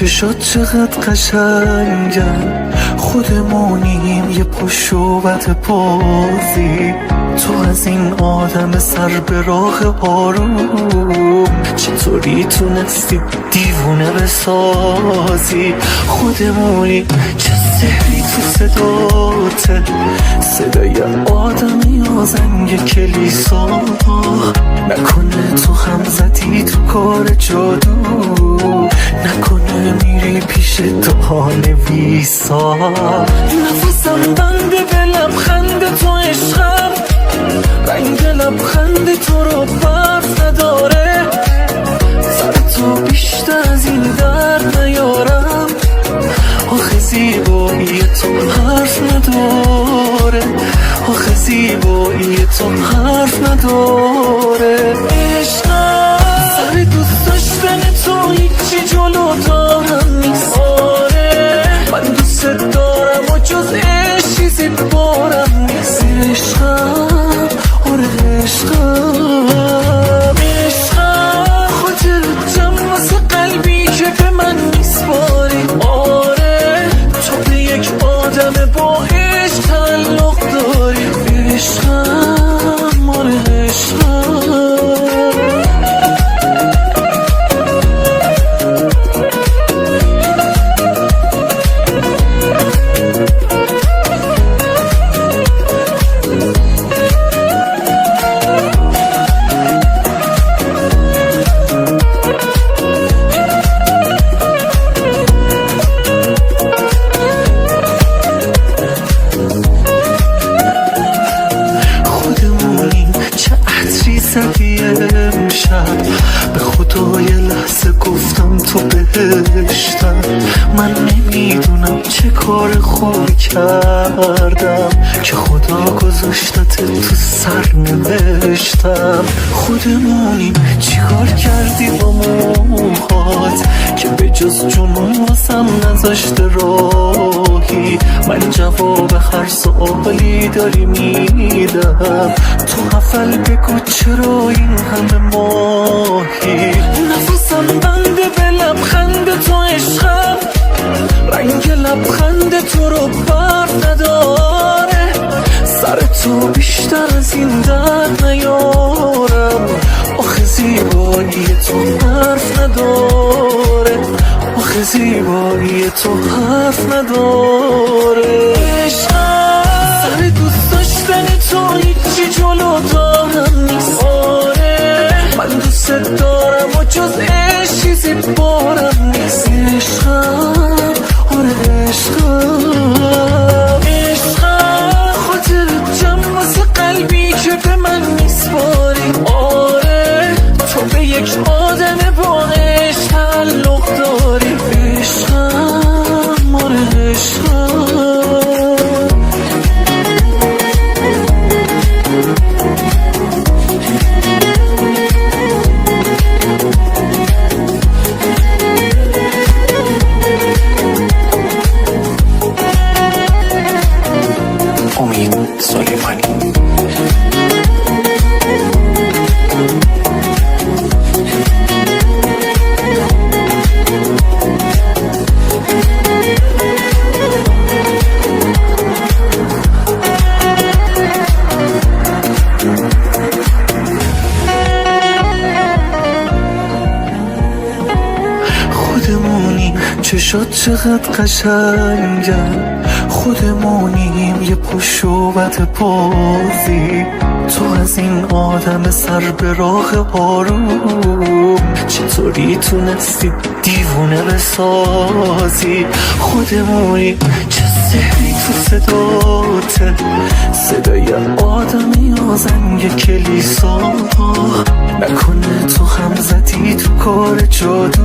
چشات چقدر قشنگن، خودمونیم یه پشوبت بازی. تو از این آدم سر به راه آروم چطوری تونستی دیوونه بسازی؟ خودمونی چه سحری تو صداته، صدای آدم یا زنگ کلیسا. نکنه تو هم زدی تو کار جادو، نکنه میری پیش دهانویسا. نفسم بنده به لبخند تو عشقم، رنگ لبخند تو رو برف نداره. سر تو بیشتر از این درد نیارم، آخه زیبایی تو حرف نداره، آخه زیبایی تو حرف نداره. عشقم سر دوست داشتن تو هیچی جلو دارم نیست. آره من دوست دارم و جز عشق چیزی بارم نیست. عشقم آره عشقم، عشقم خاطرتم واسه قلبی که به من نیست باری. آره تو به یک آدم با عشق تعلق داری. عشقم آره عشقم. امشب به خدای لحظه گفتم تو بهشتم. من نمیدونم چه کار خوبی کردم که خدا گذاشتت تو سر نوشتم. خودمونیم چیکار کردی با موهات که به جز جنون واسم نذاشته راهی؟ من جواب هر سوالی داری میدم، تو حفل بگو چرا این همه ماهی؟ نفسم بنده به لبخند تو عشقم، رنگ لبخند تو رو برف نداره. سر تو بیشتر از این درد نیارم، آخه زیبایی تو حرف نداره، آخه زیبایی تو حرف نداره. عشقم سر دوست داشتن تو هیچی جلو دارم نیست. آره من دوست دارم و جز عشق چیزی بارم نیست. عشقم آره عشقم، عشقم خاطرتم واسه قلبی که به من نیست باری. آره تو به یک آدم با عشق تعلق داری. عشقم آره عشقم. امید سلیمانی. خودمونیم چشات چقدر قشنگن، خودمونیم یه پشوبت بازی. تو از این آدم سر به راه آروم چطوری تونستی دیوونه بسازی؟ خودمونی چه سحری تو صداته، صدای آدم یا زنگ کلیسا. نکنه تو هم زدی تو کار جادو.